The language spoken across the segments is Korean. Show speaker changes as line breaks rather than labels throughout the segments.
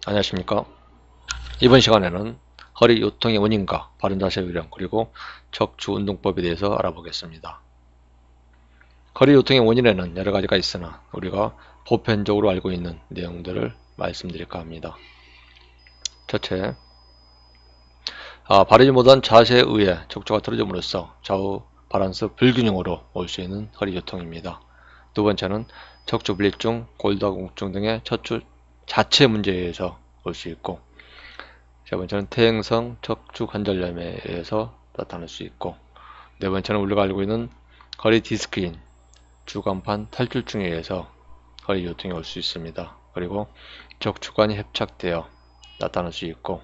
안녕하십니까. 이번 시간에는 허리 요통의 원인과 바른 자세 요령 그리고 척추 운동법에 대해서 알아보겠습니다. 허리 요통의 원인에는 여러 가지가 있으나 우리가 보편적으로 알고 있는 내용들을 말씀드릴까 합니다. 첫째, 바르지 못한 자세에 의해 척추가 틀어짐으로써 좌우 바란스 불균형으로 올 수 있는 허리 요통입니다. 두 번째는 척추 분리증, 골다공증 등의 척추 자체 문제에 의해서 올 수 있고, 세 번째는 퇴행성 척추 관절염에 의해서 나타날 수 있고, 네 번째는 우리가 알고 있는 허리 디스크인 주간판 탈출증에 의해서 허리 요통이 올 수 있습니다. 그리고 척추관이 협착되어 나타날 수 있고,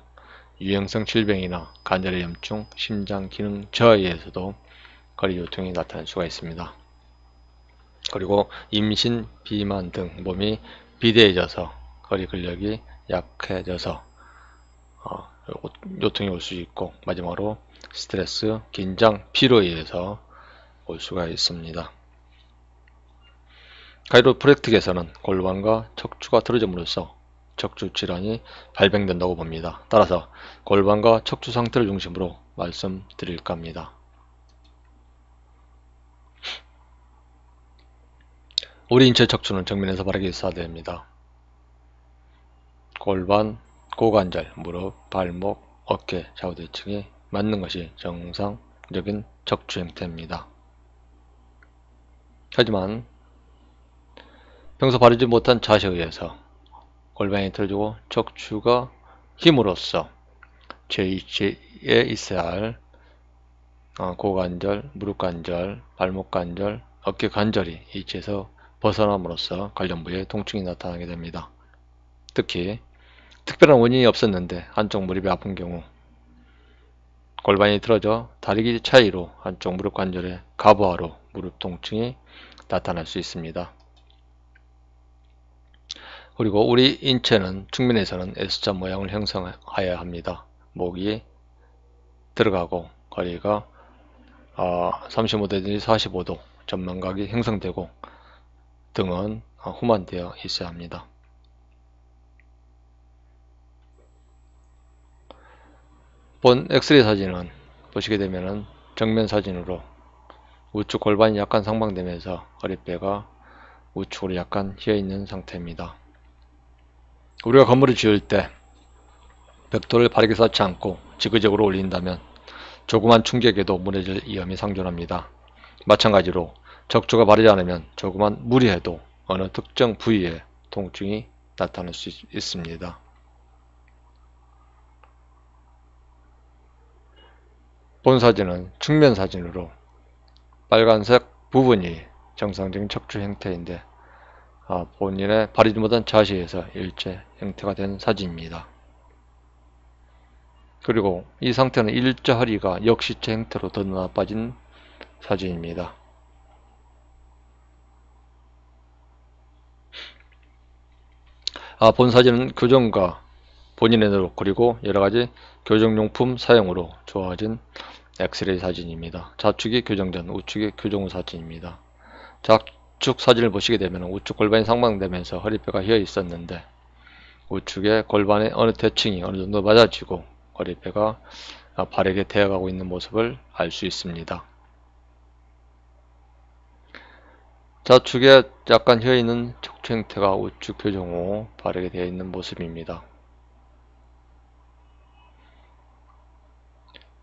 유형성 질병이나 관절의 염증, 심장 기능 저하에 의해서도 허리 요통이 나타날 수가 있습니다. 그리고 임신, 비만 등 몸이 비대해져서 허리 근력이 약해져서 요통이 올 수 있고, 마지막으로 스트레스, 긴장, 피로에 의해서 올 수가 있습니다. 카이로프랙틱에서는 골반과 척추가 틀어짐으로써 척추 질환이 발병된다고 봅니다. 따라서 골반과 척추 상태를 중심으로 말씀드릴까 합니다. 우리 인체 척추는 정면에서 바르게 있어야 됩니다. 골반, 고관절, 무릎, 발목, 어깨, 좌우대칭이 맞는 것이 정상적인 척추 형태입니다. 하지만 평소 바르지 못한 자세에 의해서 골반이 틀어지고 척추가 힘으로써 제 위치에 있어야 할 고관절, 무릎관절, 발목관절, 어깨관절이 위치에서 벗어남으로써 관련 부위에 통증이 나타나게 됩니다. 특히 특별한 원인이 없었는데 한쪽 무릎이 아픈 경우, 골반이 틀어져 다리 길이 차이로 한쪽 무릎 관절의 가부하로 무릎 통증이 나타날 수 있습니다. 그리고 우리 인체는 측면에서는 S자 모양을 형성하여야 합니다. 목이 들어가고 거리가 35도든지 45도 전망각이 형성되고 등은 후만되어 있어야 합니다. 본 엑스레이 사진은 보시게 되면 정면 사진으로 우측 골반이 약간 상방되면서 허리뼈가 우측으로 약간 휘어있는 상태입니다. 우리가 건물을 지을 때 벽돌을 바르게 쌓지 않고 지그재그로 올린다면 조그만 충격에도 무너질 위험이 상존합니다. 마찬가지로 척추가 바르지 않으면 조그만 무리해도 어느 특정 부위에 통증이 나타날 수 있습니다. 본 사진은 측면 사진으로 빨간색 부분이 정상적인 척추 형태인데 본인의 바르지 못한 자세에서 일제 형태가 된 사진입니다. 그리고 이 상태는 일자 허리가 역시체 형태로 더 나빠진 사진입니다. 본 사진은 교정과 본인의 노력 그리고 여러가지 교정용품 사용으로 좋아진 엑스레이 사진입니다. 좌측이 교정 전, 우측이 교정 후 사진입니다. 좌측 사진을 보시게 되면 우측 골반이 상방되면서 허리뼈가 휘어 있었는데 우측의 골반의 어느 대칭이 어느 정도 맞아지고 허리뼈가 바르게 되어가고 있는 모습을 알 수 있습니다. 좌측에 약간 휘어있는 척추 형태가 우측 교정 후 바르게 되어 있는 모습입니다.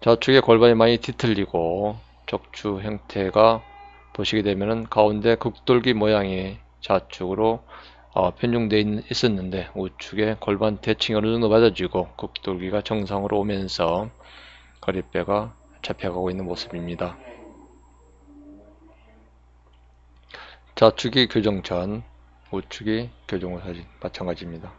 좌측의 골반이 많이 뒤틀리고 척추 형태가 보시게 되면 가운데 극돌기 모양이 좌측으로 편중되어 있었는데 우측의 골반 대칭이 어느 정도 맞아지고 극돌기가 정상으로 오면서 허리뼈가 잡혀가고 있는 모습입니다. 좌측이 교정 전, 우측이 교정 후 사진 마찬가지입니다.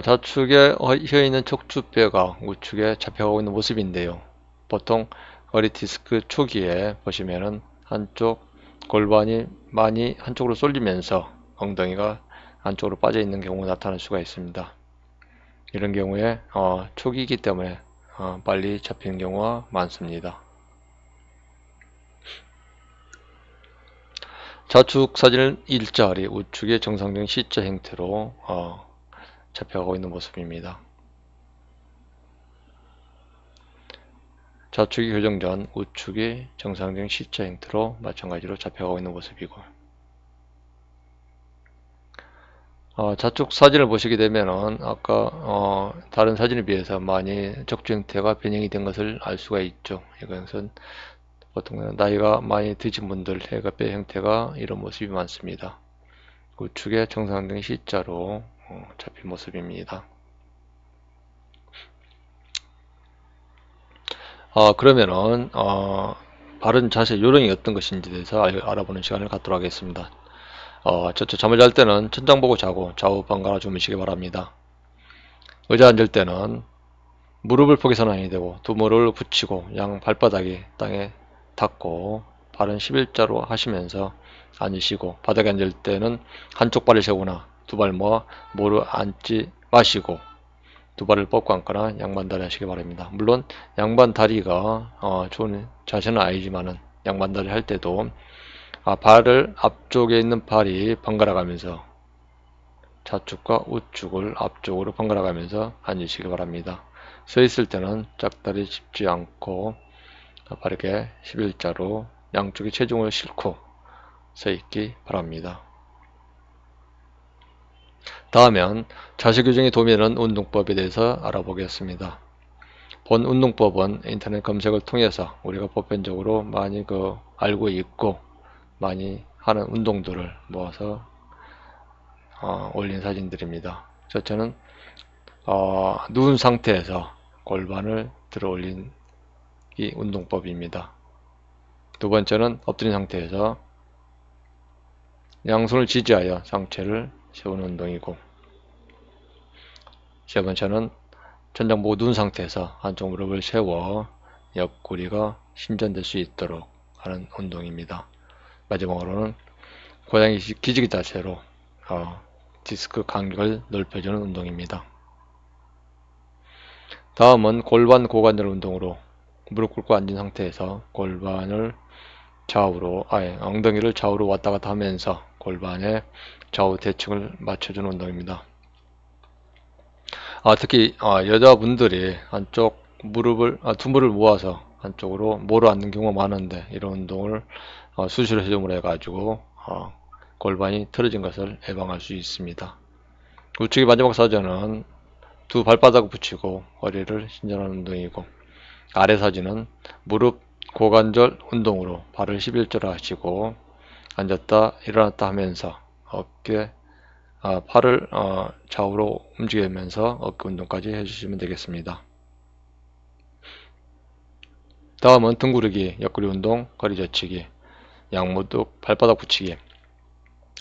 좌측에 휘어있는 척추뼈가 우측에 잡혀가고 있는 모습인데요. 보통 허리 디스크 초기에 보시면은 한쪽 골반이 많이 한쪽으로 쏠리면서 엉덩이가 한쪽으로 빠져 있는 경우가 나타날 수가 있습니다. 이런 경우에 초기이기 때문에 빨리 잡히는 경우가 많습니다. 좌측 사진은 일자리, 우측의 정상적인 C자 형태로 잡혀가고 있는 모습입니다. 좌측이 교정 전, 우측이 정상적인 C자 형태로 마찬가지로 잡혀가고 있는 모습이고, 좌측 사진을 보시게 되면은 아까 다른 사진에 비해서 많이 척추 형태가 변형이 된 것을 알 수가 있죠. 이것은 보통 나이가 많이 드신 분들 해갑뼈 형태가 이런 모습이 많습니다. 우측에 정상적인 C자로 잡힌 모습입니다. 그러면은 바른 자세 요령이 어떤 것인지 대해서 알아보는 시간을 갖도록 하겠습니다. 잠을 잘 때는 천장 보고 자고 좌우 번갈아 주무시기 바랍니다. 의자 앉을 때는 무릎을 포개서는 아니 되고 두 무릎을 붙이고 양 발바닥이 땅에 닿고 발은 11자로 하시면서 앉으시고, 바닥에 앉을 때는 한쪽 발을 세우거나 두 발 모아 무릎 앉지 마시고 두 발을 뻗고 앉거나 양반다리 하시기 바랍니다. 물론 양반다리가 좋은 자세는 아니지만은 양반다리 할 때도 발을 앞쪽에 있는 발이 번갈아 가면서 좌측과 우측을 앞쪽으로 번갈아 가면서 앉으시기 바랍니다. 서 있을 때는 짝다리 짚지 않고 바르게 11자로 양쪽에 체중을 싣고 서 있기 바랍니다. 다음은 자세 교정에 도움이 되는 운동법에 대해서 알아보겠습니다. 본 운동법은 인터넷 검색을 통해서 우리가 보편적으로 많이 알고 있고 많이 하는 운동들을 모아서 올린 사진들입니다. 첫째는 누운 상태에서 골반을 들어 올린 이 운동법입니다. 두 번째는 엎드린 상태에서 양손을 지지하여 상체를 세우는 운동이고, 세 번째는 천장 보고 누운 상태에서 한쪽 무릎을 세워 옆구리가 신전될 수 있도록 하는 운동입니다. 마지막으로는 고양이 기지개 자세로 디스크 간격을 넓혀주는 운동입니다. 다음은 골반 고관절 운동으로 무릎 꿇고 앉은 상태에서 골반을 좌우로, 엉덩이를 좌우로 왔다 갔다 하면서 골반의 좌우 대칭을 맞춰주는 운동입니다. 특히 여자분들이 한쪽 무릎을 두 무릎을 모아서 한쪽으로 모로 앉는 경우가 많은데, 이런 운동을 수시로 해줌으로 해가지고 골반이 틀어진 것을 예방할 수 있습니다. 우측의 마지막 사진은 두 발바닥을 붙이고 허리를 신전하는 운동이고, 아래 사진은 무릎 고관절 운동으로 발을 11자로 하시고 앉았다 일어났다 하면서 어깨 팔을 좌우로 움직이면서 어깨 운동까지 해주시면 되겠습니다. 다음은 등 구르기, 옆구리 운동, 허리 젖히기, 양무릎 발바닥 붙이기,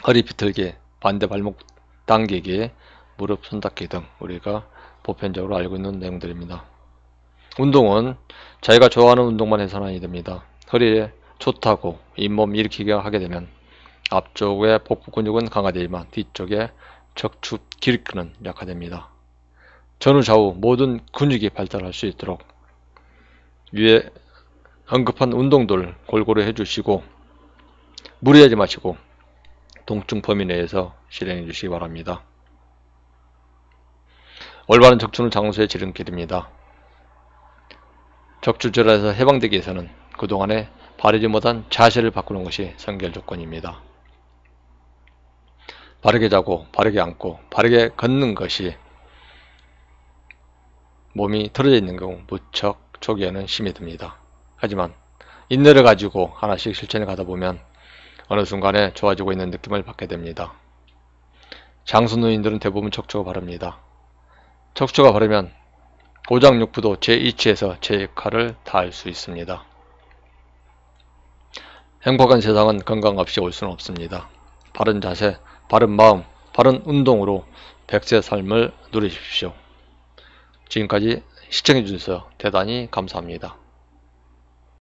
허리 비틀기, 반대 발목 당기기, 무릎 손 닦기 등 우리가 보편적으로 알고 있는 내용들입니다. 운동은 자기가 좋아하는 운동만 해서는 아니 됩니다. 허리에 좋다고 잇몸 일으키기가 하게 되면 앞쪽의 복부 근육은 강화되지만 뒤쪽에 척추 기립근은 약화됩니다. 전후 좌우 모든 근육이 발달할 수 있도록 위에 언급한 운동들 골고루 해주시고 무리하지 마시고 통증 범위 내에서 실행해 주시기 바랍니다. 올바른 척추는 장수의 지름길입니다. 척추질환에서 해방되기 위해서는 그동안에 바르지 못한 자세를 바꾸는 것이 선결 조건입니다. 바르게 자고 바르게 앉고 바르게 걷는 것이 몸이 틀어져 있는 경우 무척 초기에는 힘이 듭니다. 하지만 인내를 가지고 하나씩 실천해 가다 보면 어느 순간에 좋아지고 있는 느낌을 받게 됩니다. 장수노인들은 대부분 척추가 바릅니다. 척추가 바르면 오장육부도 제2치에서 제 역할을 다할 수 있습니다. 행복한 세상은 건강 없이 올 수는 없습니다. 바른 자세, 바른 마음, 바른 운동으로 100세 삶을 누리십시오. 지금까지 시청해 주셔서 대단히 감사합니다.